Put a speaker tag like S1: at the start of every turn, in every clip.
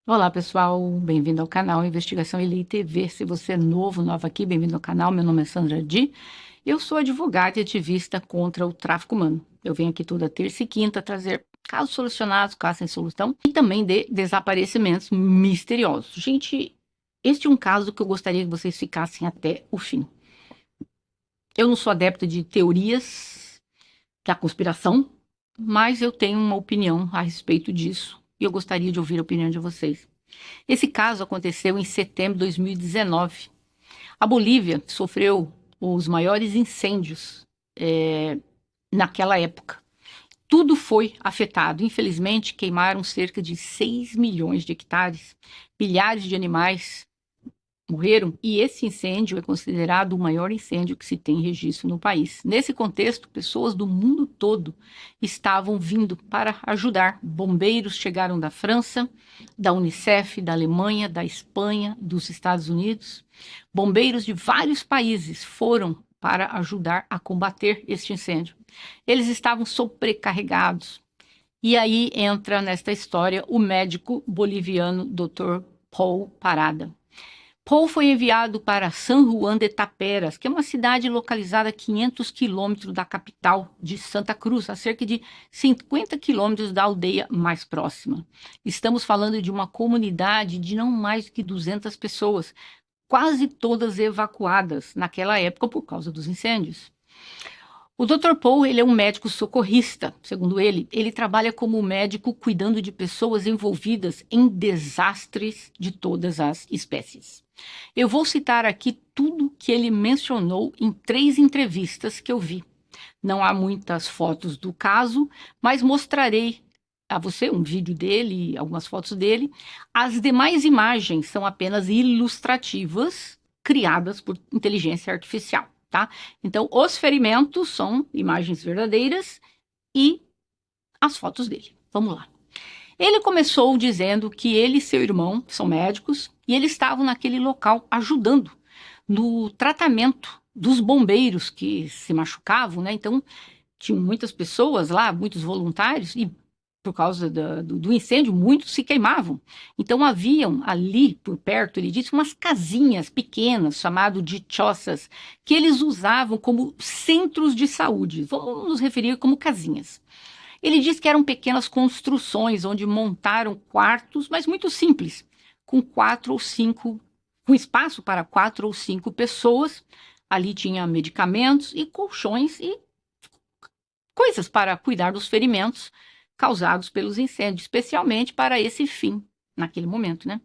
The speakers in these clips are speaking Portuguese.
S1: Olá pessoal, bem-vindo ao canal Investigação Ilê TV. Se você é nova aqui, bem-vindo ao canal. Meu nome é Sandra Di. Eu sou advogada e ativista contra o tráfico humano. Eu venho aqui toda terça e quinta trazer casos solucionados, casos sem solução e também de desaparecimentos misteriosos. Gente, este é um caso que eu gostaria que vocês ficassem até o fim. Eu não sou adepta de teorias da conspiração, mas eu tenho uma opinião a respeito disso e eu gostaria de ouvir a opinião de vocês. Esse caso aconteceu em setembro de 2019. A Bolívia sofreu os maiores incêndios naquela época. Tudo foi afetado. Infelizmente, queimaram cerca de 6 milhões de hectares. Milhares de animais morreram e esse incêndio é considerado o maior incêndio que se tem registro no país. Nesse contexto, pessoas do mundo todo estavam vindo para ajudar. Bombeiros chegaram da França, da Unicef, da Alemanha, da Espanha, dos Estados Unidos. Bombeiros de vários países foram para ajudar a combater este incêndio. Eles estavam sobrecarregados. E aí entra nesta história o médico boliviano Dr. Paul Parada. Paul foi enviado para San Juan de Taperas, que é uma cidade localizada a 500 quilômetros da capital de Santa Cruz, a cerca de 50 quilômetros da aldeia mais próxima. Estamos falando de uma comunidade de não mais do que 200 pessoas, quase todas evacuadas naquela época por causa dos incêndios. O Dr. Paul, ele é um médico socorrista, segundo ele trabalha como médico cuidando de pessoas envolvidas em desastres de todas as espécies. Eu vou citar aqui tudo que ele mencionou em 3 entrevistas que eu vi. Não há muitas fotos do caso, mas mostrarei a você um vídeo dele, algumas fotos dele. As demais imagens são apenas ilustrativas, criadas por inteligência artificial. Tá? Então, os ferimentos são imagens verdadeiras e as fotos dele. Vamos lá. Ele começou dizendo que ele e seu irmão são médicos e eles estavam naquele local ajudando no tratamento dos bombeiros que se machucavam, né? Então, tinham muitas pessoas lá, muitos voluntários, e por causa do incêndio, muitos se queimavam. Então, haviam ali por perto, ele disse, umas casinhas pequenas, chamado de choças, que eles usavam como centros de saúde. Vamos nos referir como casinhas. Ele disse que eram pequenas construções onde montaram quartos, mas muito simples, com 4 ou 5, com espaço para 4 ou 5 pessoas. Ali tinha medicamentos e colchões e coisas para cuidar dos ferimentos causados pelos incêndios, especialmente para esse fim, naquele momento, né?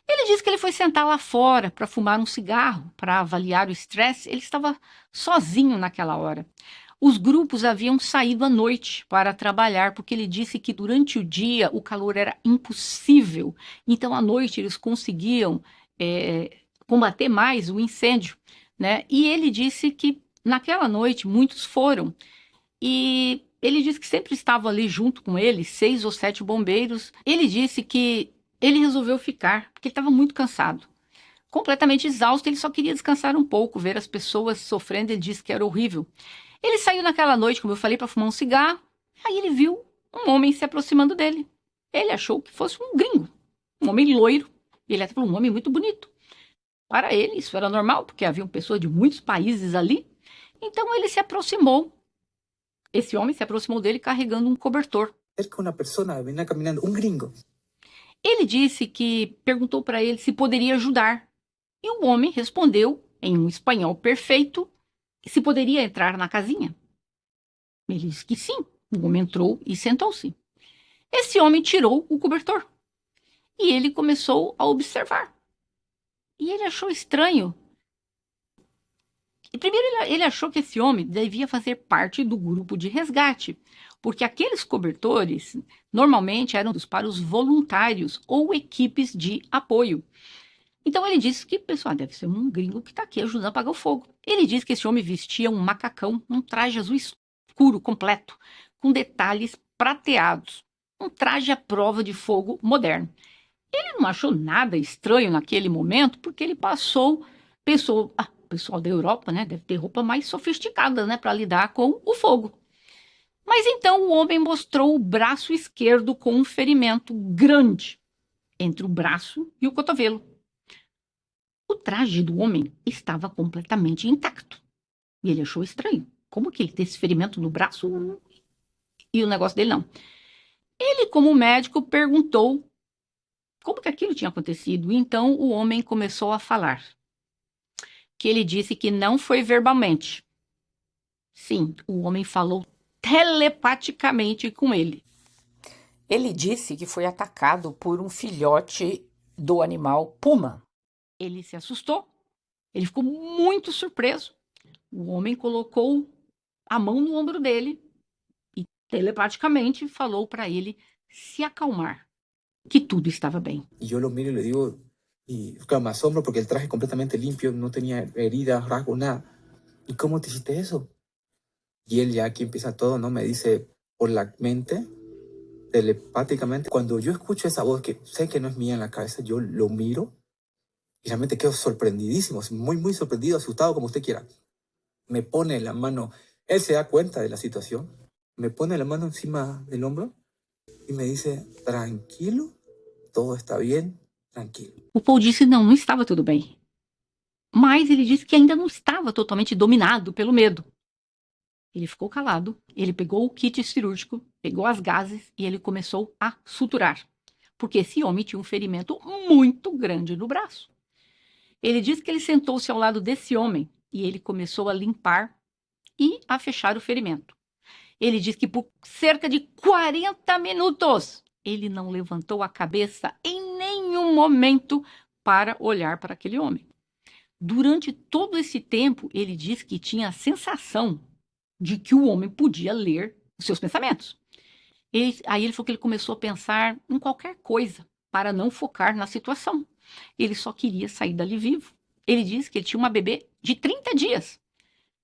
S1: Ele disse que ele foi sentar lá fora para fumar um cigarro, para avaliar o estresse. Ele estava sozinho naquela hora. Os grupos haviam saído à noite para trabalhar, porque ele disse que durante o dia o calor era impossível. Então, à noite, eles conseguiam combater mais o incêndio, né? E ele disse que naquela noite muitos foram e ele disse que sempre estava ali junto com ele, 6 ou 7 bombeiros. Ele disse que ele resolveu ficar, porque ele estava muito cansado. Completamente exausto, ele só queria descansar um pouco, ver as pessoas sofrendo, ele disse que era horrível. Ele saiu naquela noite, como eu falei, para fumar um cigarro, aí ele viu um homem se aproximando dele. Ele achou que fosse um gringo, um homem loiro, e ele até falou, um homem muito bonito. Para ele, isso era normal, porque haviam pessoas de muitos países ali. Então ele se aproximou. Esse homem se aproximou dele carregando um cobertor.
S2: Cerca una persona, venía caminando, un gringo.
S1: Ele disse que perguntou para ele se poderia ajudar. E o homem respondeu, em um espanhol perfeito, se poderia entrar na casinha. Ele disse que sim. O homem entrou e sentou-se. Esse homem tirou o cobertor. E ele começou a observar. E ele achou estranho. E primeiro ele achou que esse homem devia fazer parte do grupo de resgate, porque aqueles cobertores normalmente eram para os voluntários ou equipes de apoio. Então ele disse que, pessoal, deve ser um gringo que está aqui ajudando a apagar o fogo. Ele disse que esse homem vestia um macacão, um traje azul escuro completo, com detalhes prateados, um traje à prova de fogo moderno. Ele não achou nada estranho naquele momento, porque ele pensou, o pessoal da Europa, né, deve ter roupa mais sofisticada, né, para lidar com o fogo. Mas então o homem mostrou o braço esquerdo com um ferimento grande. entre o braço e o cotovelo. O traje do homem estava completamente intacto. E ele achou estranho. Como que ele tem esse ferimento no braço e o negócio dele não? Ele, como médico, perguntou como que aquilo tinha acontecido. E então o homem começou a falar. Que ele disse que não foi verbalmente. Sim, o homem falou telepaticamente com ele.
S3: Ele disse que foi atacado por um filhote do animal puma.
S1: Ele se assustou. Ele ficou muito surpreso. O homem colocou a mão no ombro dele e telepaticamente falou para ele se acalmar, que tudo estava bem.
S2: Y yo lo miro y le digo, y claro, me asombro porque el traje completamente limpio, no tenía heridas, rasgos, nada. ¿Y cómo te hiciste eso? Y él ya aquí empieza todo, ¿no? Me dice por la mente, telepáticamente. Cuando yo escucho esa voz que sé que no es mía en la cabeza, yo lo miro y realmente quedo sorprendidísimo, muy, muy sorprendido, asustado, como usted quiera. Me pone la mano, él se da cuenta de la situación, me pone la mano encima del hombro y me dice, tranquilo, todo está bien, tranquilo.
S1: O Paul disse não estava tudo bem. Mas ele disse que ainda não estava totalmente dominado pelo medo. Ele ficou calado, ele pegou o kit cirúrgico, pegou as gases e ele começou a suturar. Porque esse homem tinha um ferimento muito grande no braço. Ele disse que ele sentou-se ao lado desse homem e ele começou a limpar e a fechar o ferimento. Ele disse que por cerca de 40 minutos ele não levantou a cabeça em nenhum momento para olhar para aquele homem. Durante todo esse tempo, ele disse que tinha a sensação de que o homem podia ler os seus pensamentos. Aí ele falou que ele começou a pensar em qualquer coisa para não focar na situação. Ele só queria sair dali vivo. Ele disse que ele tinha uma bebê de 30 dias,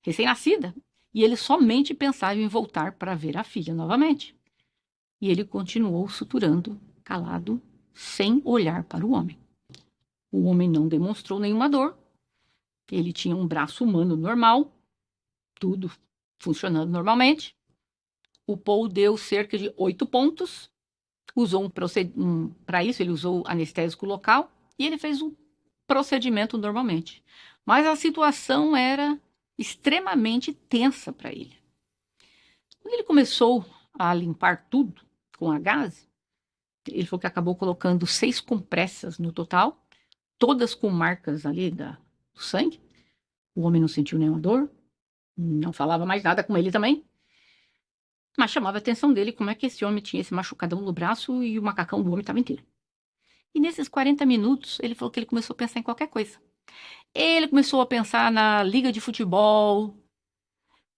S1: recém-nascida, e ele somente pensava em voltar para ver a filha novamente. E ele continuou suturando, calado, sem olhar para o homem. O homem não demonstrou nenhuma dor. Ele tinha um braço humano normal, tudo funcionando normalmente. O Paul deu cerca de 8 pontos, usou para isso, ele usou anestésico local e ele fez um procedimento normalmente. Mas a situação era extremamente tensa para ele. Quando ele começou a limpar tudo com a gase, ele falou que acabou colocando 6 compressas no total, todas com marcas ali do sangue. O homem não sentiu nenhuma dor, não falava mais nada com ele também, mas chamava a atenção dele como é que esse homem tinha esse machucadão no braço e o macacão do homem estava inteiro. E nesses 40 minutos, ele falou que ele começou a pensar em qualquer coisa. Ele começou a pensar na liga de futebol,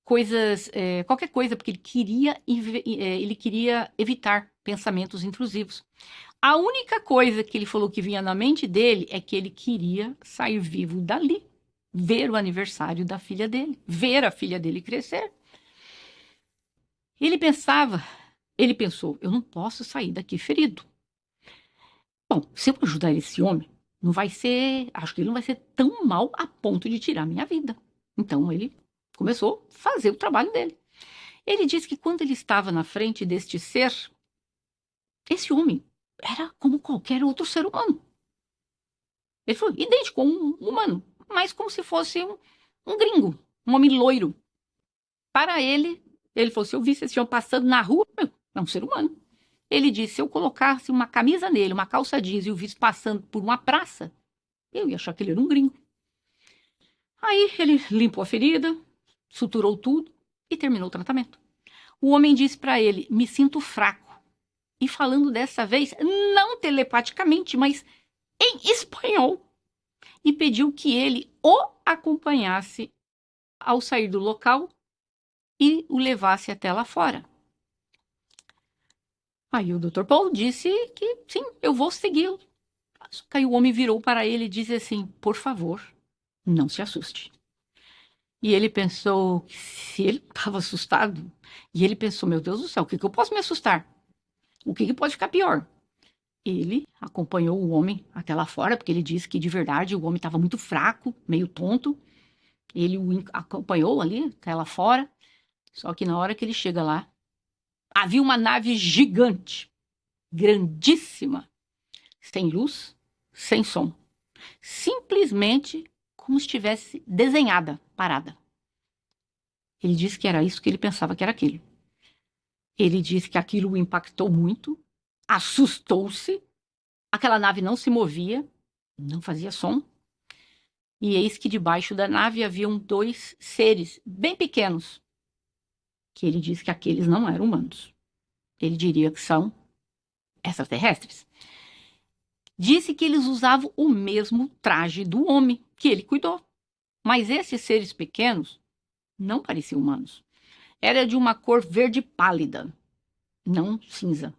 S1: coisas, qualquer coisa, porque ele queria evitar pensamentos intrusivos. A única coisa que ele falou que vinha na mente dele é que ele queria sair vivo dali, ver o aniversário da filha dele, ver a filha dele crescer. Ele pensou, eu não posso sair daqui ferido. Bom, se eu ajudar esse homem, acho que ele não vai ser tão mal a ponto de tirar minha vida. Então ele começou a fazer o trabalho dele. Ele disse que quando ele estava na frente deste ser, esse homem era como qualquer outro ser humano. Ele foi idêntico a um humano, mas como se fosse um gringo, um homem loiro. Para ele falou, se eu visse esse homem passando na rua, é um ser humano. Ele disse, se eu colocasse uma camisa nele, uma calça jeans e o visse passando por uma praça, eu ia achar que ele era um gringo. Aí ele limpou a ferida, suturou tudo e terminou o tratamento. O homem disse para ele, me sinto fraco. E falando dessa vez, não telepaticamente, mas em espanhol. E pediu que ele o acompanhasse ao sair do local e o levasse até lá fora. Aí o Dr. Paul disse que sim, eu vou segui-lo. Aí o homem virou para ele e disse assim, por favor, não se assuste. E ele pensou que se ele estava assustado, e ele pensou, meu Deus do céu, o que eu posso me assustar? O que pode ficar pior? Ele acompanhou o homem até lá fora, porque ele disse que de verdade o homem estava muito fraco, meio tonto. Ele o acompanhou ali até lá fora, só que na hora que ele chega lá, havia uma nave gigante, grandíssima, sem luz, sem som. Simplesmente como se estivesse desenhada, parada. Ele disse que era isso que ele pensava que era aquilo. Ele disse que aquilo o impactou muito, assustou-se, aquela nave não se movia, não fazia som. E eis que debaixo da nave haviam 2 seres bem pequenos, que ele disse que aqueles não eram humanos. Ele diria que são extraterrestres. Disse que eles usavam o mesmo traje do homem que ele cuidou. Mas esses seres pequenos não pareciam humanos. Era de uma cor verde pálida, não cinza.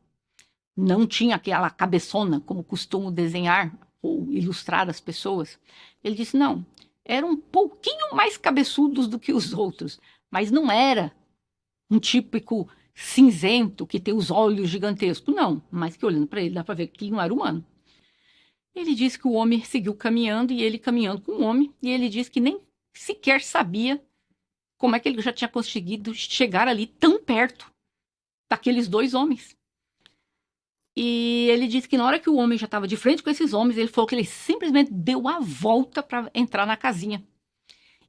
S1: Não tinha aquela cabeçona como costumo desenhar ou ilustrar as pessoas. Ele disse, não, eram um pouquinho mais cabeçudos do que os outros, mas não era um típico cinzento que tem os olhos gigantescos, não, mas que olhando para ele dá para ver que não era humano. Ele disse que o homem seguiu caminhando e ele caminhando com o homem, e ele disse que nem sequer sabia como é que ele já tinha conseguido chegar ali tão perto daqueles 2 homens. E ele disse que na hora que o homem já estava de frente com esses homens, ele falou que ele simplesmente deu a volta para entrar na casinha.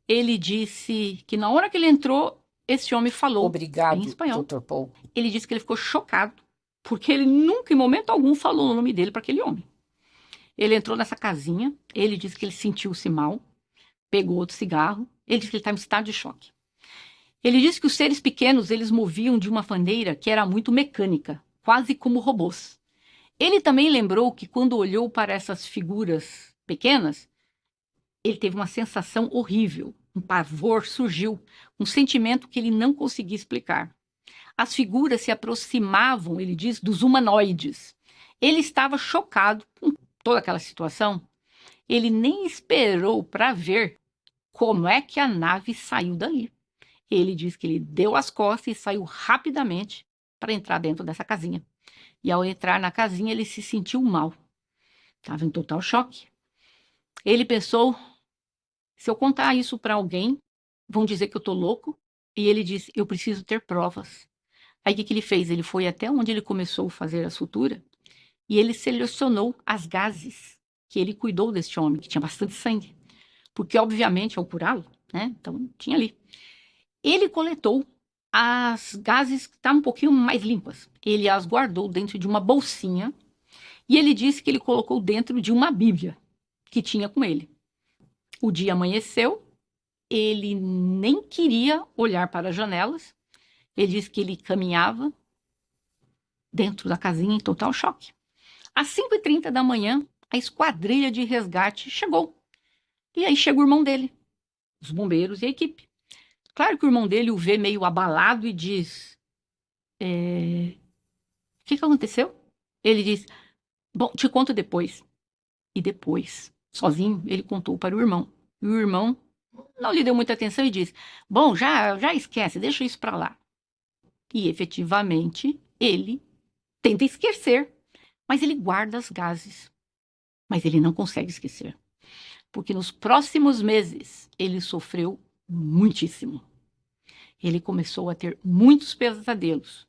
S1: Ele disse que na hora que ele entrou, esse homem falou em
S3: Obrigado,
S1: espanhol.
S3: Dr. Paul.
S1: Ele disse que ele ficou chocado, porque ele nunca, em momento algum, falou o nome dele para aquele homem. Ele entrou nessa casinha, ele disse que ele sentiu-se mal, pegou outro cigarro, ele disse que ele estava em estado de choque. Ele disse que os seres pequenos, eles moviam de uma maneira que era muito mecânica, quase como robôs. Ele também lembrou que quando olhou para essas figuras pequenas, ele teve uma sensação horrível, um pavor surgiu, um sentimento que ele não conseguia explicar. As figuras se aproximavam, ele diz, dos humanoides. Ele estava chocado com toda aquela situação. Ele nem esperou para ver como é que a nave saiu dali. Ele diz que ele deu as costas e saiu rapidamente para entrar dentro dessa casinha. E ao entrar na casinha, ele se sentiu mal. Estava em total choque. Ele pensou, se eu contar isso para alguém, vão dizer que eu estou louco. E ele disse, eu preciso ter provas. Aí o que ele fez? Ele foi até onde ele começou a fazer a sutura e ele selecionou as gases que ele cuidou deste homem, que tinha bastante sangue. Porque, obviamente, ao curá-lo, né? Então, tinha ali. Ele coletou as gases que estavam um pouquinho mais limpas. Ele as guardou dentro de uma bolsinha e ele disse que ele colocou dentro de uma Bíblia que tinha com ele. O dia amanheceu, ele nem queria olhar para as janelas. Ele disse que ele caminhava dentro da casinha em total choque. Às 5h30 da manhã, a esquadrilha de resgate chegou. E aí chega o irmão dele, os bombeiros e a equipe. Claro que o irmão dele o vê meio abalado e diz, o que aconteceu? Ele diz, bom, te conto depois. E depois, sozinho, ele contou para o irmão. E o irmão não lhe deu muita atenção e disse, bom, já esquece, deixa isso para lá. E efetivamente, ele tenta esquecer, mas ele guarda as gases. Mas ele não consegue esquecer. Porque nos próximos meses, ele sofreu muitíssimo. Ele começou a ter muitos pesadelos.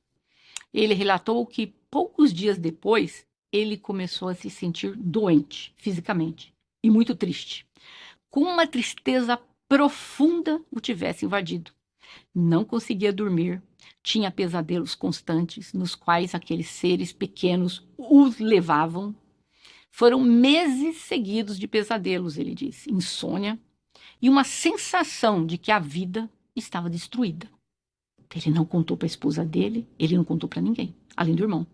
S1: Ele relatou que poucos dias depois, ele começou a se sentir doente fisicamente e muito triste. Com uma tristeza profunda o tivesse invadido. Não conseguia dormir, tinha pesadelos constantes, nos quais aqueles seres pequenos os levavam. Foram meses seguidos de pesadelos, ele disse, insônia, e uma sensação de que a vida estava destruída. Ele não contou para a esposa dele, ele não contou para ninguém, além do irmão.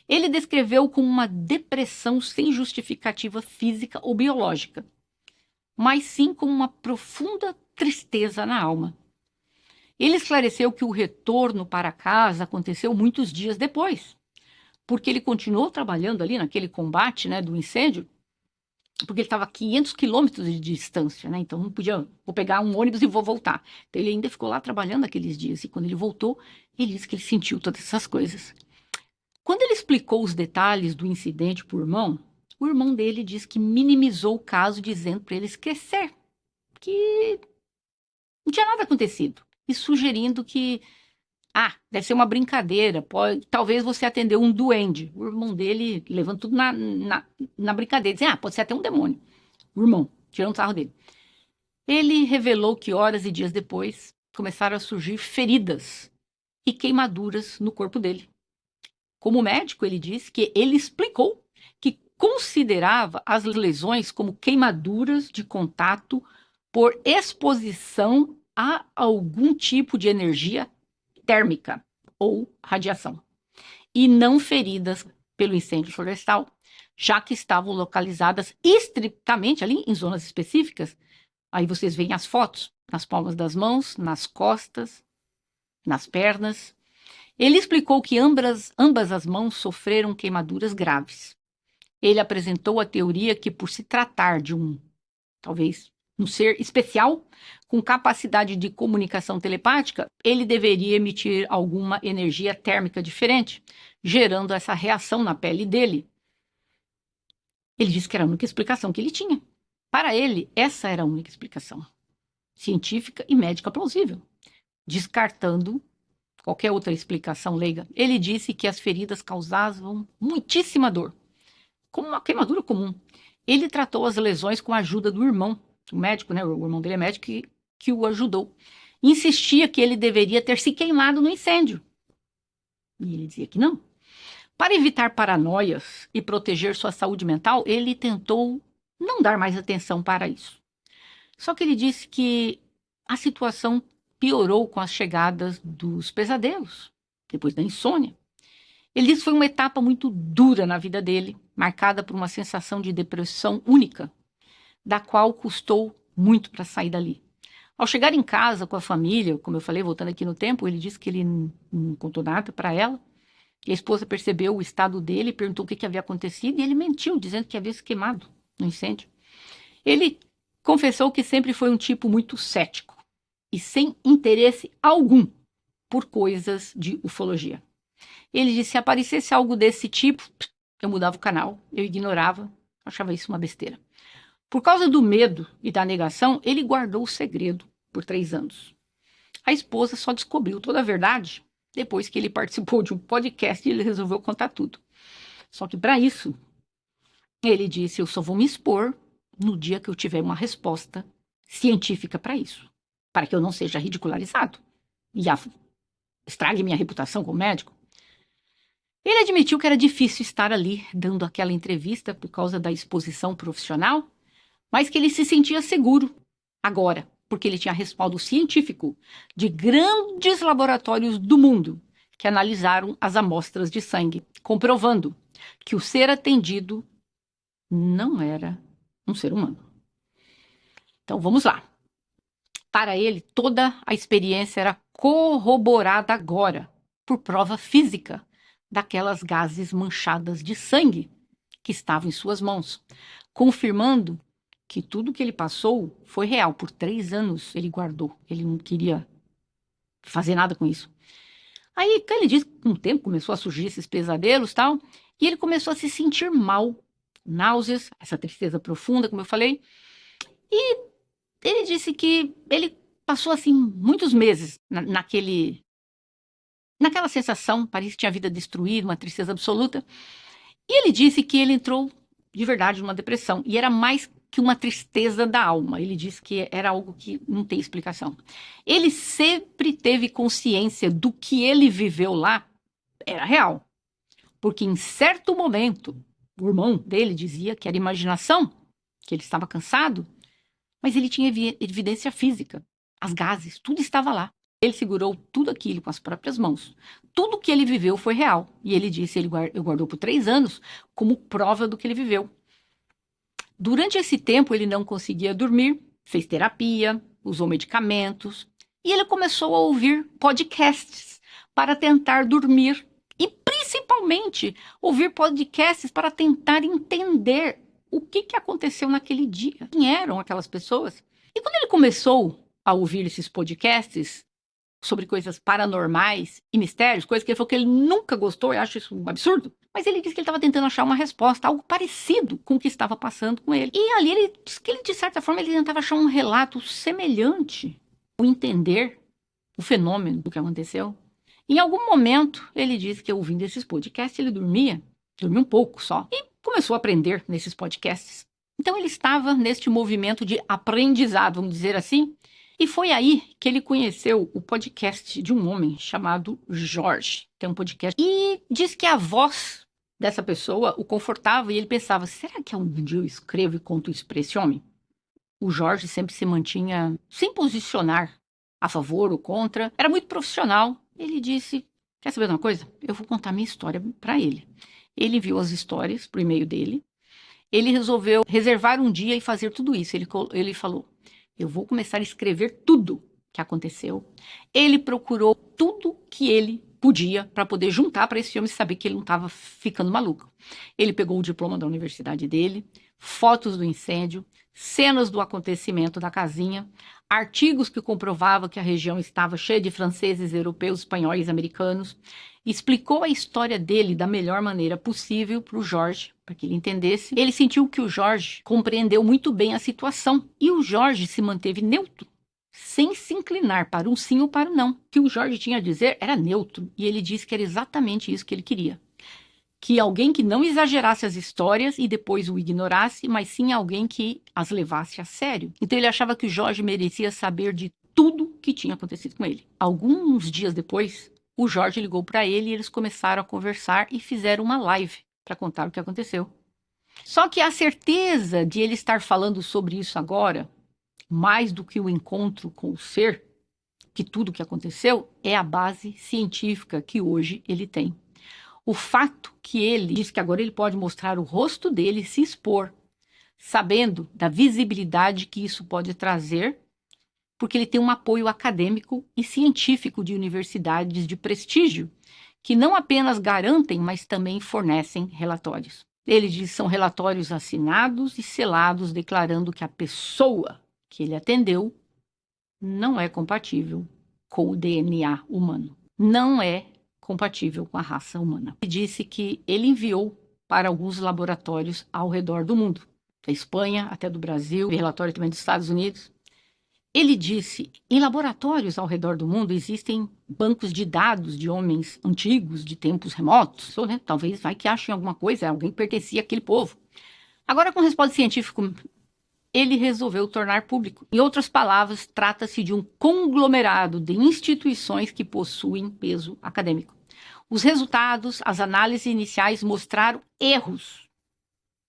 S1: Ele descreveu como uma depressão sem justificativa física ou biológica, mas sim como uma profunda tristeza na alma. Ele esclareceu que o retorno para casa aconteceu muitos dias depois, porque ele continuou trabalhando ali naquele combate, né, do incêndio, porque ele estava a 500 quilômetros de distância, né, então não podia, vou pegar um ônibus e vou voltar. Então ele ainda ficou lá trabalhando aqueles dias, e quando ele voltou, ele disse que ele sentiu todas essas coisas. Quando ele explicou os detalhes do incidente para o irmão dele disse que minimizou o caso, dizendo para ele esquecer, que não tinha nada acontecido, e sugerindo que deve ser uma brincadeira, talvez você atendeu um duende. O irmão dele levando tudo na brincadeira, dizendo, pode ser até um demônio. O irmão, tirando sarro dele. Ele revelou que horas e dias depois começaram a surgir feridas e queimaduras no corpo dele. Como médico, ele disse que ele explicou que considerava as lesões como queimaduras de contato por exposição a algum tipo de energia térmica ou radiação, e não feridas pelo incêndio florestal, já que estavam localizadas estritamente ali em zonas específicas. Aí vocês veem as fotos, nas palmas das mãos, nas costas, nas pernas. Ele explicou que ambas as mãos sofreram queimaduras graves. Ele apresentou a teoria que, por se tratar de talvez, um ser especial, com capacidade de comunicação telepática, ele deveria emitir alguma energia térmica diferente, gerando essa reação na pele dele. Ele disse que era a única explicação que ele tinha. Para ele, essa era a única explicação científica e médica plausível, descartando qualquer outra explicação leiga. Ele disse que as feridas causavam muitíssima dor, como uma queimadura comum. Ele tratou as lesões com a ajuda do irmão, o médico, né? O irmão dele é médico que o ajudou. Insistia que ele deveria ter se queimado no incêndio. E ele dizia que não. Para evitar paranoias e proteger sua saúde mental, ele tentou não dar mais atenção para isso. Só que ele disse que a situação piorou com as chegadas dos pesadelos, depois da insônia. Ele disse que foi uma etapa muito dura na vida dele, marcada por uma sensação de depressão única, da qual custou muito para sair dali. Ao chegar em casa com a família, como eu falei, voltando aqui no tempo, ele disse que ele não contou nada para ela. E a esposa percebeu o estado dele, perguntou o que havia acontecido, e ele mentiu, dizendo que havia se queimado no incêndio. Ele confessou que sempre foi um tipo muito cético e sem interesse algum por coisas de ufologia. Ele disse, se aparecesse algo desse tipo, eu mudava o canal, eu ignorava, achava isso uma besteira. Por causa do medo e da negação, ele guardou o segredo por 3 anos. A esposa só descobriu toda a verdade depois que ele participou de um podcast e ele resolveu contar tudo. Só que para isso, ele disse, eu só vou me expor no dia que eu tiver uma resposta científica para isso, para que eu não seja ridicularizado e estrague minha reputação como médico. Ele admitiu que era difícil estar ali dando aquela entrevista por causa da exposição profissional, mas que ele se sentia seguro agora, porque ele tinha respaldo científico de grandes laboratórios do mundo que analisaram as amostras de sangue, comprovando que o ser atendido não era um ser humano. Então vamos lá. Para ele, toda a experiência era corroborada agora por prova física daquelas gases manchadas de sangue que estavam em suas mãos, confirmando que tudo que ele passou foi real. Por 3 anos ele guardou, ele não queria fazer nada com isso. Aí ele disse que com o tempo começou a surgir esses pesadelos e tal, e ele começou a se sentir mal, náuseas, essa tristeza profunda, como eu falei, e ele disse que ele passou assim muitos meses naquela sensação, parecia que tinha a vida destruída, uma tristeza absoluta. E ele disse que ele entrou de verdade numa depressão, e era mais que uma tristeza da alma. Ele disse que era algo que não tem explicação. Ele sempre teve consciência do que ele viveu lá era real, porque em certo momento o irmão dele dizia que era imaginação, que ele estava cansado, mas ele tinha evidência física, as gases, tudo estava lá. Ele segurou tudo aquilo com as próprias mãos. Tudo que ele viveu foi real. E ele disse, ele guardou por 3 anos como prova do que ele viveu. Durante esse tempo, ele não conseguia dormir, fez terapia, usou medicamentos. E ele começou a ouvir podcasts para tentar dormir. E, principalmente, ouvir podcasts para tentar entender o que aconteceu naquele dia. Quem eram aquelas pessoas? E quando ele começou a ouvir esses podcasts sobre coisas paranormais e mistérios, coisas que ele falou que ele nunca gostou, eu acho isso um absurdo, mas ele disse que ele estava tentando achar uma resposta, algo parecido com o que estava passando com ele. E ali ele disse que ele, de certa forma, ele tentava achar um relato semelhante, ou entender o fenômeno do que aconteceu. Em algum momento, ele disse que ouvindo esses podcasts, ele dormia um pouco só, e começou a aprender nesses podcasts. Então ele estava neste movimento de aprendizado, vamos dizer assim, e foi aí que ele conheceu o podcast de um homem chamado Jorge. Tem um podcast. E diz que a voz dessa pessoa o confortava e ele pensava, será que um dia eu escrevo e conto isso para esse homem? O Jorge sempre se mantinha sem posicionar a favor ou contra. Era muito profissional. Ele disse, quer saber de uma coisa? Eu vou contar minha história para ele. Ele enviou as histórias por e-mail dele. Ele resolveu reservar um dia e fazer tudo isso. Ele falou, eu vou começar a escrever tudo que aconteceu. Ele procurou tudo que ele podia para poder juntar para esse homem saber que ele não estava ficando maluco. Ele pegou o diploma da universidade dele, fotos do incêndio, cenas do acontecimento da casinha, artigos que comprovavam que a região estava cheia de franceses, europeus, espanhóis, americanos. Explicou a história dele da melhor maneira possível para o Jorge, para que ele entendesse. Ele sentiu que o Jorge compreendeu muito bem a situação e o Jorge se manteve neutro, sem se inclinar para um sim ou para um não. O que o Jorge tinha a dizer era neutro e ele disse que era exatamente isso que ele queria. Que alguém que não exagerasse as histórias e depois o ignorasse, mas sim alguém que as levasse a sério. Então ele achava que o Jorge merecia saber de tudo que tinha acontecido com ele. Alguns dias depois, o Jorge ligou para ele e eles começaram a conversar e fizeram uma live para contar o que aconteceu. Só que a certeza de ele estar falando sobre isso agora, mais do que o encontro com o ser, que tudo que aconteceu, é a base científica que hoje ele tem. O fato que ele diz que agora ele pode mostrar o rosto dele, se expor, sabendo da visibilidade que isso pode trazer, porque ele tem um apoio acadêmico e científico de universidades de prestígio, que não apenas garantem, mas também fornecem relatórios. Ele diz que são relatórios assinados e selados, declarando que a pessoa que ele atendeu não é compatível com o DNA humano. Não é compatível com a raça humana. Ele disse que ele enviou para alguns laboratórios ao redor do mundo, da Espanha até do Brasil, e relatório também dos Estados Unidos. Ele disse, em laboratórios ao redor do mundo existem bancos de dados de homens antigos, de tempos remotos, né? Talvez vai que achem alguma coisa, alguém pertencia àquele povo. Agora, com respaldo científico, ele resolveu tornar público. Em outras palavras, trata-se de um conglomerado de instituições que possuem peso acadêmico. Os resultados, as análises iniciais mostraram erros,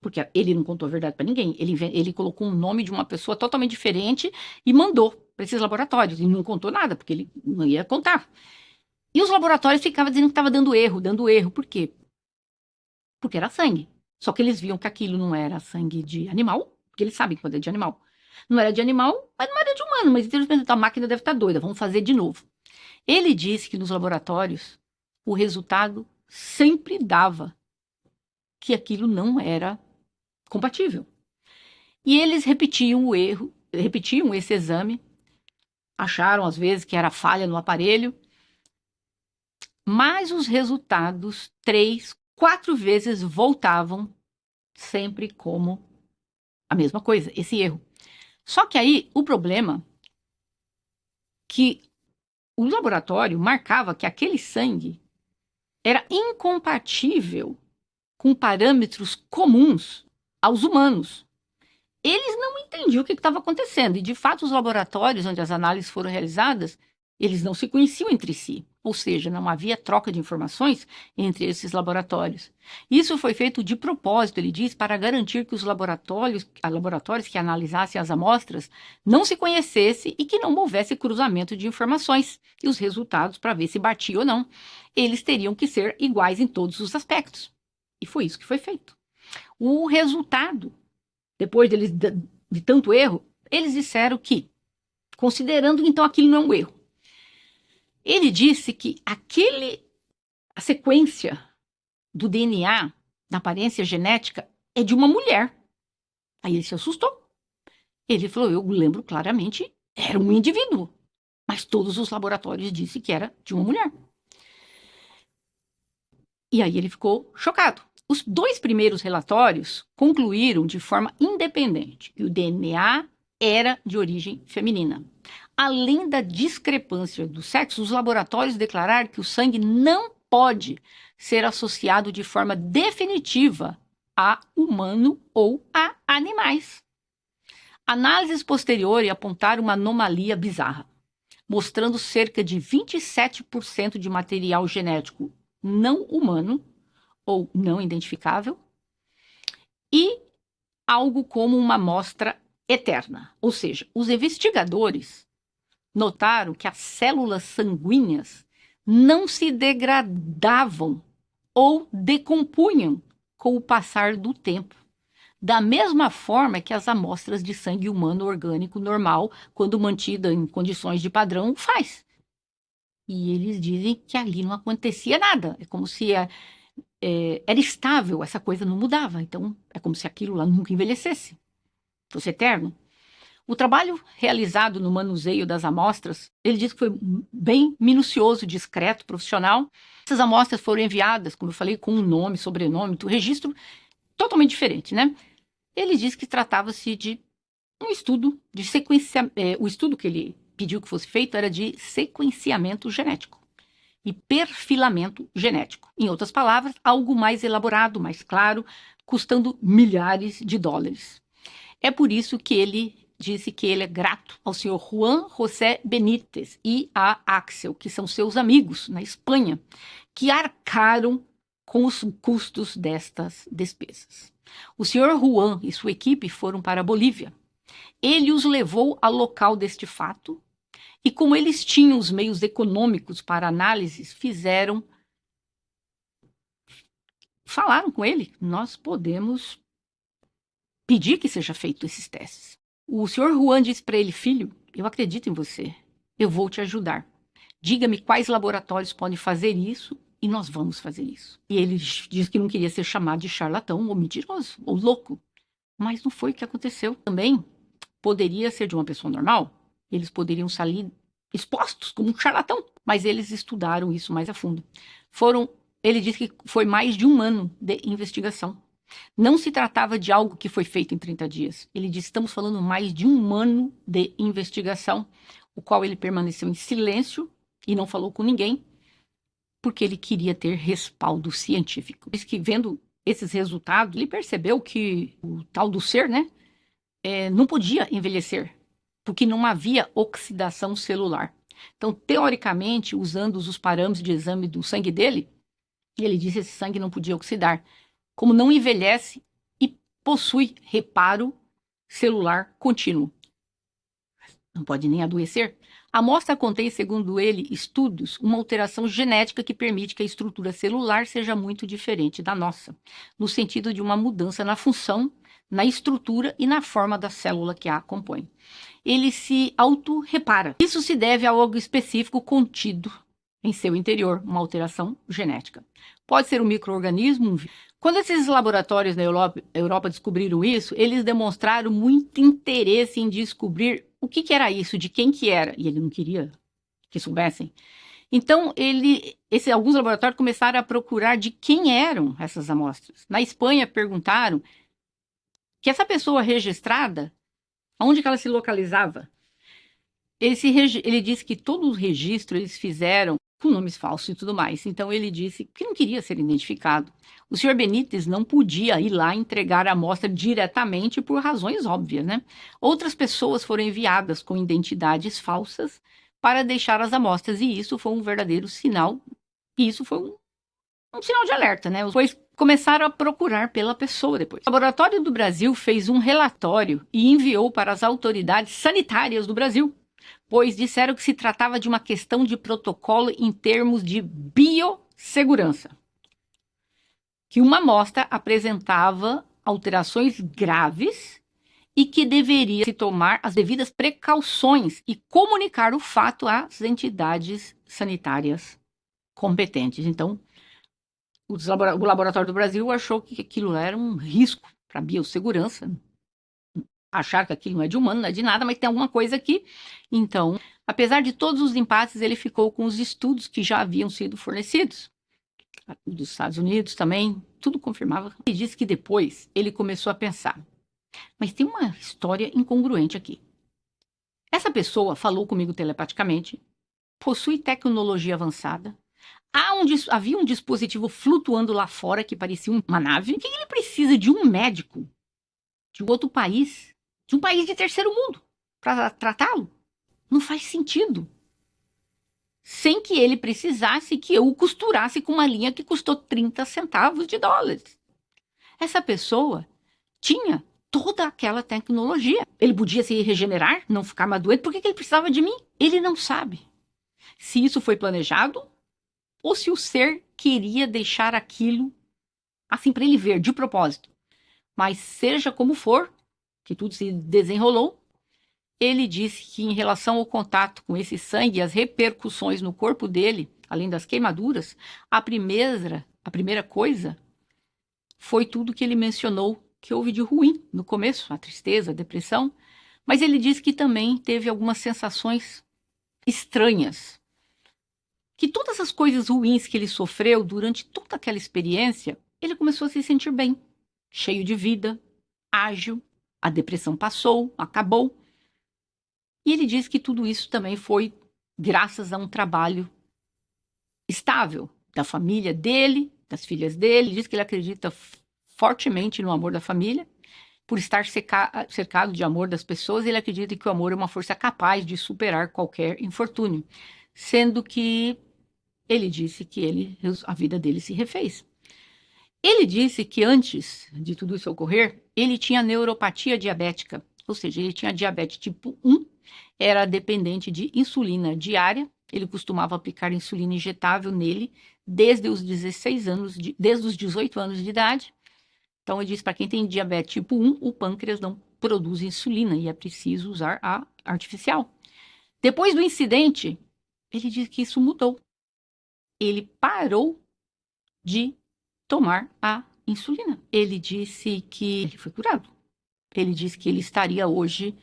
S1: porque ele não contou a verdade para ninguém. Ele colocou um nome de uma pessoa totalmente diferente e mandou para esses laboratórios. E não contou nada, porque ele não ia contar. E os laboratórios ficavam dizendo que estava dando erro. Por quê? Porque era sangue. Só que eles viam que aquilo não era sangue de animal, porque eles sabem quando é de animal. Não era de animal, mas não era de humano. Mas eles pensaram, a máquina deve estar doida, vamos fazer de novo. Ele disse que nos laboratórios o resultado sempre dava que aquilo não era compatível. E eles repetiam o erro, repetiam esse exame, acharam às vezes que era falha no aparelho, mas os resultados 3, 4 vezes voltavam sempre como a mesma coisa, esse erro. Só que aí o problema que o laboratório marcava que aquele sangue era incompatível com parâmetros comuns aos humanos. Eles não entendiam o que estava acontecendo. E, de fato, os laboratórios onde as análises foram realizadas, eles não se conheciam entre si. Ou seja, não havia troca de informações entre esses laboratórios. Isso foi feito de propósito, ele diz, para garantir que os laboratórios que analisassem as amostras não se conhecessem e que não houvesse cruzamento de informações. E os resultados, para ver se batia ou não, eles teriam que ser iguais em todos os aspectos. E foi isso que foi feito. O resultado, depois de tanto erro, eles disseram que, considerando então aquilo não é um erro, ele disse que a sequência do DNA, da aparência genética, é de uma mulher. Aí ele se assustou. Ele falou, eu lembro claramente, era um indivíduo. Mas todos os laboratórios disseram que era de uma mulher. E aí ele ficou chocado. Os 2 primeiros relatórios concluíram de forma independente que o DNA era de origem feminina. além da discrepância do sexo, os laboratórios declararam que o sangue não pode ser associado de forma definitiva a humano ou a animais. Análises posteriores apontaram uma anomalia bizarra, mostrando cerca de 27% de material genético não humano ou não identificável e algo como uma amostra eterna. Ou seja, os investigadores notaram que as células sanguíneas não se degradavam ou decompunham com o passar do tempo, da mesma forma que as amostras de sangue humano orgânico normal, quando mantida em condições de padrão, faz. E eles dizem que ali não acontecia nada, é como se era estável, essa coisa não mudava, então é como se aquilo lá nunca envelhecesse, fosse eterno. O trabalho realizado no manuseio das amostras, ele diz que foi bem minucioso, discreto, profissional. Essas amostras foram enviadas, como eu falei, com um nome, sobrenome, registro totalmente diferente, né? Ele diz que tratava-se de um estudo de sequenciamento. O estudo que ele pediu que fosse feito era de sequenciamento genético e perfilamento genético. Em outras palavras, algo mais elaborado, mais claro, custando milhares de dólares. É por isso que ele disse que ele é grato ao senhor Juan José Benítez e a Axel, que são seus amigos na Espanha, que arcaram com os custos destas despesas. O senhor Juan e sua equipe foram para a Bolívia. Ele os levou ao local deste fato e, como eles tinham os meios econômicos para análises, falaram com ele, nós podemos pedir que seja feito esses testes. O senhor Juan disse para ele, filho, eu acredito em você, eu vou te ajudar. Diga-me quais laboratórios podem fazer isso e nós vamos fazer isso. E ele disse que não queria ser chamado de charlatão ou mentiroso ou louco, mas não foi o que aconteceu. Também poderia ser de uma pessoa normal, eles poderiam sair expostos como um charlatão, mas eles estudaram isso mais a fundo. Ele disse que foi mais de 1 ano de investigação. Não se tratava de algo que foi feito em 30 dias. Ele disse, estamos falando mais de 1 ano de investigação, o qual ele permaneceu em silêncio e não falou com ninguém, porque ele queria ter respaldo científico. Diz que vendo esses resultados, ele percebeu que o tal do ser, né, não podia envelhecer, porque não havia oxidação celular. Então, teoricamente, usando os parâmetros de exame do sangue dele, ele disse que esse sangue não podia oxidar, como não envelhece e possui reparo celular contínuo. Não pode nem adoecer. A amostra contém, segundo ele, estudos, uma alteração genética que permite que a estrutura celular seja muito diferente da nossa, no sentido de uma mudança na função, na estrutura e na forma da célula que a compõe. Ele se auto-repara. Isso se deve a algo específico contido em seu interior, uma alteração genética. Pode ser um micro-organismo. Quando esses laboratórios na Europa descobriram isso, eles demonstraram muito interesse em descobrir o que era isso, de quem que era, e ele não queria que soubessem. Então, alguns laboratórios começaram a procurar de quem eram essas amostras. Na Espanha, perguntaram que essa pessoa registrada, onde que ela se localizava. Ele disse que todos os registros eles fizeram com nomes falsos e tudo mais. Então, ele disse que não queria ser identificado. O senhor Benítez não podia ir lá entregar a amostra diretamente por razões óbvias, né? Outras pessoas foram enviadas com identidades falsas para deixar as amostras, e isso foi um verdadeiro sinal, e isso foi um sinal de alerta, né? Depois começaram a procurar pela pessoa depois. O Laboratório do Brasil fez um relatório e enviou para as autoridades sanitárias do Brasil, pois disseram que se tratava de uma questão de protocolo em termos de biossegurança, que uma amostra apresentava alterações graves e que deveria se tomar as devidas precauções e comunicar o fato às entidades sanitárias competentes. Então, o Laboratório do Brasil achou que aquilo era um risco para a biossegurança, achar que aquilo não é de humano, não é de nada, mas tem alguma coisa aqui. Então, apesar de todos os empates, ele ficou com os estudos que já haviam sido fornecidos. Dos Estados Unidos também, tudo confirmava. Ele disse que depois ele começou a pensar, mas tem uma história incongruente aqui. Essa pessoa falou comigo telepaticamente, possui tecnologia avançada. Havia um dispositivo flutuando lá fora que parecia uma nave. Por que ele precisa de um médico de outro país, de um país de terceiro mundo, para tratá-lo? Não faz sentido. Sem que ele precisasse que eu o costurasse com uma linha que custou 30 centavos de dólares. Essa pessoa tinha toda aquela tecnologia. Ele podia se regenerar, não ficar mais doente. Por que ele precisava de mim? Ele não sabe se isso foi planejado ou se o ser queria deixar aquilo assim para ele ver, de propósito. Mas seja como for, que tudo se desenrolou, ele disse que em relação ao contato com esse sangue, as repercussões no corpo dele, além das queimaduras, a primeira coisa foi tudo que ele mencionou que houve de ruim no começo, a tristeza, a depressão, mas ele disse que também teve algumas sensações estranhas. Que todas as coisas ruins que ele sofreu durante toda aquela experiência, ele começou a se sentir bem, cheio de vida, ágil, a depressão passou, acabou. E ele diz que tudo isso também foi graças a um trabalho estável da família dele, das filhas dele. Ele diz que ele acredita fortemente no amor da família. Por estar cercado de amor das pessoas, ele acredita que o amor é uma força capaz de superar qualquer infortúnio. Sendo que ele disse que a vida dele se refez. Ele disse que antes de tudo isso ocorrer, ele tinha neuropatia diabética, ou seja, ele tinha diabetes tipo 1, era dependente de insulina diária, ele costumava aplicar insulina injetável nele desde os 18 anos de idade. Então, ele disse para quem tem diabetes tipo 1, o pâncreas não produz insulina e é preciso usar a artificial. Depois do incidente, ele disse que isso mudou. Ele parou de tomar a insulina. Ele disse que ele foi curado. Ele disse que ele estaria hoje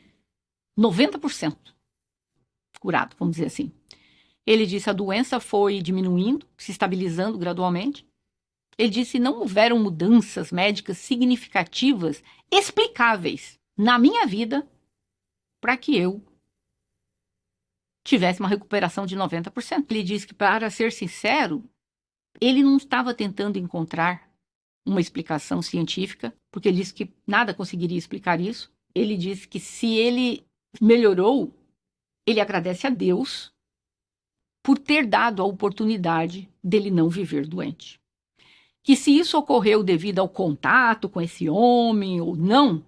S1: 90% curado, vamos dizer assim. Ele disse que a doença foi diminuindo, se estabilizando gradualmente. Ele disse que não houveram mudanças médicas significativas, explicáveis na minha vida para que eu tivesse uma recuperação de 90%. Ele disse que, para ser sincero, ele não estava tentando encontrar uma explicação científica, porque ele disse que nada conseguiria explicar isso. Ele disse que se ele melhorou, ele agradece a Deus por ter dado a oportunidade dele não viver doente. Que se isso ocorreu devido ao contato com esse homem ou não,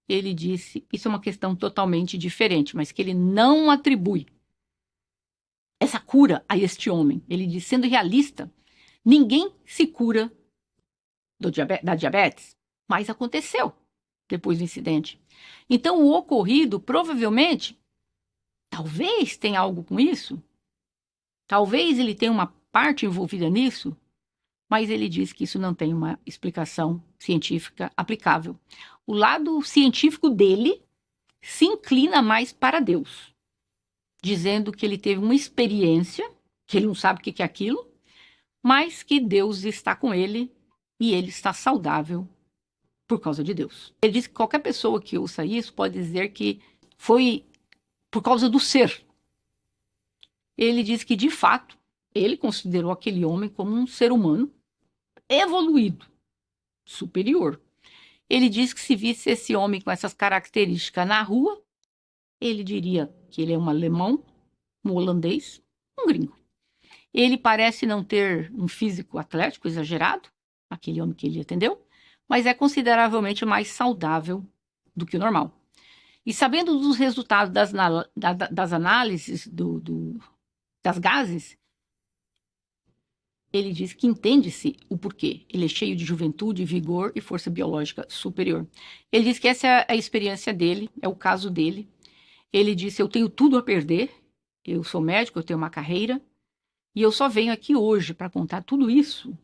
S1: ele disse, isso é uma questão totalmente diferente, mas que ele não atribui essa cura a este homem. Ele disse, sendo realista, ninguém se cura da diabetes, mas aconteceu depois do incidente. Então, o ocorrido, provavelmente, talvez tenha algo com isso, talvez ele tenha uma parte envolvida nisso, mas ele diz que isso não tem uma explicação científica aplicável. O lado científico dele se inclina mais para Deus, dizendo que ele teve uma experiência, que ele não sabe o que é aquilo, mas que Deus está com ele e ele está saudável por causa de Deus. Ele diz que qualquer pessoa que ouça isso pode dizer que foi por causa do ser. Ele diz que, de fato, ele considerou aquele homem como um ser humano evoluído, superior. Ele diz que se visse esse homem com essas características na rua, ele diria que ele é um alemão, um holandês, um gringo. Ele parece não ter um físico atlético exagerado, aquele homem que ele atendeu, mas é consideravelmente mais saudável do que o normal. E sabendo dos resultados das análises das gases, ele diz que entende-se o porquê. Ele é cheio de juventude, vigor e força biológica superior. Ele diz que essa é a experiência dele, é o caso dele. Ele disse, eu tenho tudo a perder, eu sou médico, eu tenho uma carreira, e eu só venho aqui hoje para contar tudo isso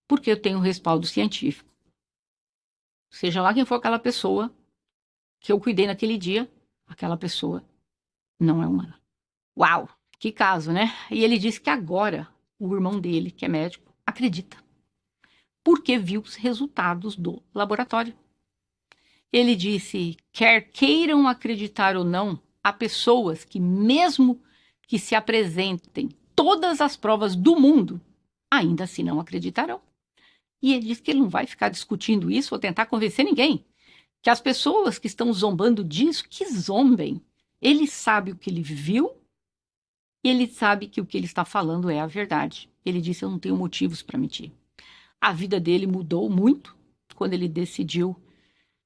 S1: porque eu tenho um respaldo científico. Seja lá quem for aquela pessoa que eu cuidei naquele dia, aquela pessoa não é humana. Uau, que caso, né? E ele disse que agora o irmão dele, que é médico, acredita, porque viu os resultados do laboratório. Ele disse, quer queiram acreditar ou não, há pessoas que mesmo que se apresentem todas as provas do mundo, ainda assim não acreditarão. E ele disse que ele não vai ficar discutindo isso ou tentar convencer ninguém. Que as pessoas que estão zombando disso, que zombem. Ele sabe o que ele viu e ele sabe que o que ele está falando é a verdade. Ele disse, eu não tenho motivos para mentir. A vida dele mudou muito quando ele decidiu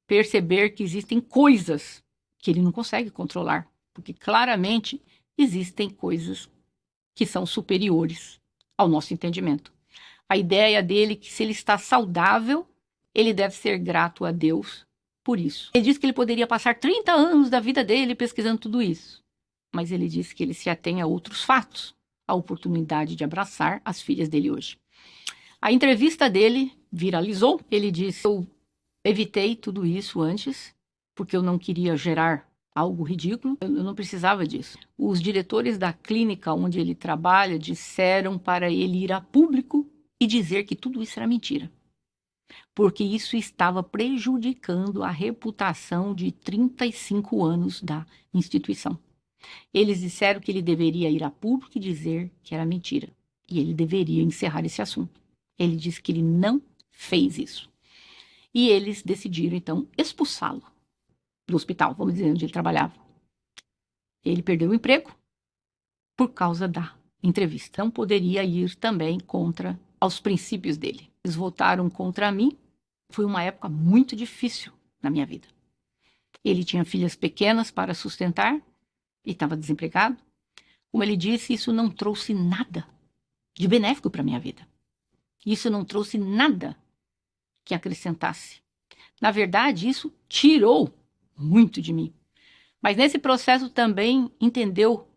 S1: perceber que existem coisas que ele não consegue controlar, porque claramente existem coisas que são superiores ao nosso entendimento. A ideia dele é que se ele está saudável, ele deve ser grato a Deus por isso. Ele disse que ele poderia passar 30 anos da vida dele pesquisando tudo isso, mas ele disse que ele se atém a outros fatos, a oportunidade de abraçar as filhas dele hoje. A entrevista dele viralizou, ele disse, eu evitei tudo isso antes, porque eu não queria gerar algo ridículo, eu não precisava disso. Os diretores da clínica onde ele trabalha disseram para ele ir a público e dizer que tudo isso era mentira, porque isso estava prejudicando a reputação de 35 anos da instituição. Eles disseram que ele deveria ir a público e dizer que era mentira, e ele deveria encerrar esse assunto. Ele disse que ele não fez isso. E eles decidiram, então, expulsá-lo do hospital, vamos dizer, onde ele trabalhava. Ele perdeu o emprego por causa da entrevista. Não poderia ir também contra os princípios dele. Eles votaram contra mim. Foi uma época muito difícil na minha vida. Ele tinha filhas pequenas para sustentar e estava desempregado. Como ele disse, isso não trouxe nada de benéfico para a minha vida. Isso não trouxe nada que acrescentasse. Na verdade, isso tirou muito de mim. Mas nesse processo também entendeu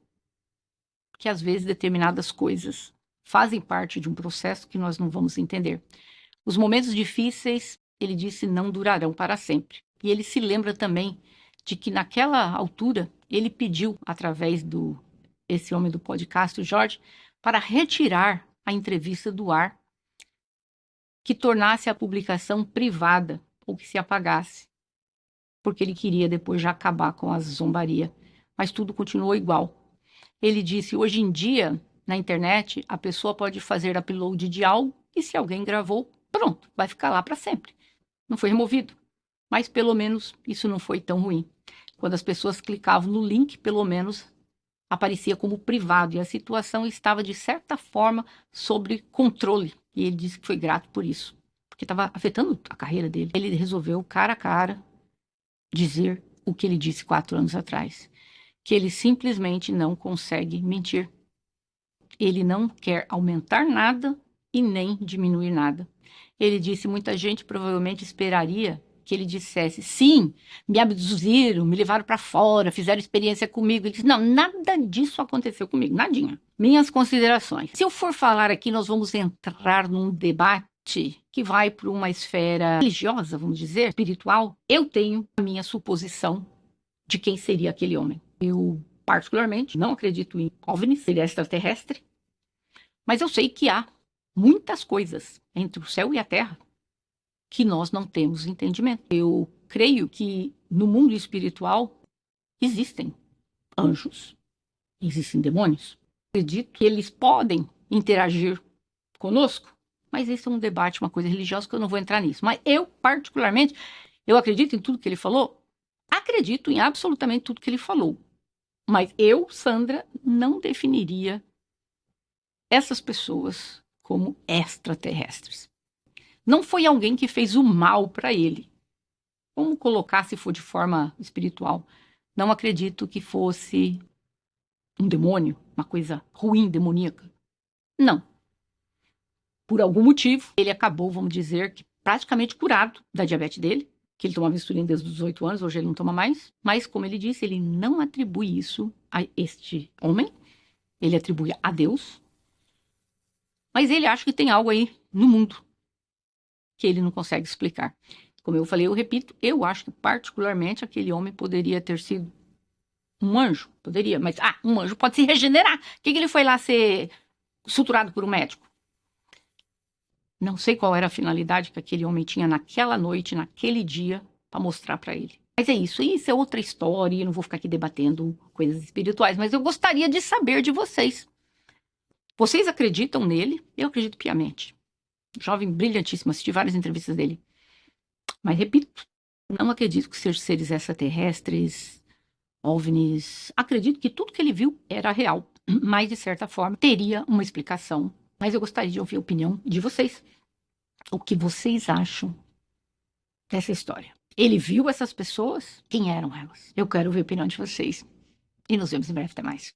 S1: que às vezes determinadas coisas fazem parte de um processo que nós não vamos entender. Os momentos difíceis, ele disse, não durarão para sempre. E ele se lembra também de que naquela altura ele pediu, através esse homem do podcast, o Jorge, para retirar a entrevista do ar, que tornasse a publicação privada ou que se apagasse, porque ele queria depois já acabar com a zombaria. Mas tudo continuou igual. Ele disse, hoje em dia, na internet, a pessoa pode fazer upload de algo e se alguém gravou, pronto, vai ficar lá para sempre. Não foi removido. Mas pelo menos isso não foi tão ruim. Quando as pessoas clicavam no link, pelo menos aparecia como privado e a situação estava, de certa forma, sob controle. E ele disse que foi grato por isso, porque estava afetando a carreira dele. Ele resolveu, cara a cara, dizer o que ele disse 4 anos atrás, que ele simplesmente não consegue mentir. Ele não quer aumentar nada e nem diminuir nada. Ele disse, muita gente provavelmente esperaria que ele dissesse, sim, me abduziram, me levaram para fora, fizeram experiência comigo. Ele disse, não, nada disso aconteceu comigo, nadinha. Minhas considerações. Se eu for falar aqui, nós vamos entrar num debate que vai para uma esfera religiosa, vamos dizer, espiritual. Eu tenho a minha suposição de quem seria aquele homem. Eu, particularmente, não acredito em OVNIs, ele é extraterrestre, mas eu sei que há muitas coisas entre o céu e a terra que nós não temos entendimento. Eu creio que no mundo espiritual existem anjos, existem demônios. Acredito que eles podem interagir conosco, mas esse é um debate, uma coisa religiosa que eu não vou entrar nisso. Mas eu, particularmente, eu acredito em tudo que ele falou, acredito em absolutamente tudo que ele falou. Mas eu, Sandra, não definiria essas pessoas como extraterrestres. Não foi alguém que fez o mal para ele. Como colocar se for de forma espiritual? Não acredito que fosse um demônio, uma coisa ruim, demoníaca. Não. Por algum motivo, ele acabou, vamos dizer, que praticamente curado da diabetes dele, que ele tomava insulina desde os 18 anos, hoje ele não toma mais. Mas, como ele disse, ele não atribui isso a este homem, ele atribui a Deus. Mas ele acha que tem algo aí no mundo que ele não consegue explicar. Como eu falei, eu repito, eu acho que particularmente aquele homem poderia ter sido um anjo. Poderia, mas um anjo pode se regenerar. Por que ele foi lá ser suturado por um médico? Não sei qual era a finalidade que aquele homem tinha naquela noite, naquele dia, para mostrar para ele. Mas é isso é outra história, e eu não vou ficar aqui debatendo coisas espirituais, mas eu gostaria de saber de vocês. Vocês acreditam nele? Eu acredito piamente. Jovem brilhantíssimo, assisti várias entrevistas dele. Mas repito, não acredito que sejam seres extraterrestres, OVNIs. Acredito que tudo que ele viu era real, mas de certa forma teria uma explicação. Mas eu gostaria de ouvir a opinião de vocês. O que vocês acham dessa história? Ele viu essas pessoas? Quem eram elas? Eu quero ouvir a opinião de vocês. E nos vemos em breve. Até mais.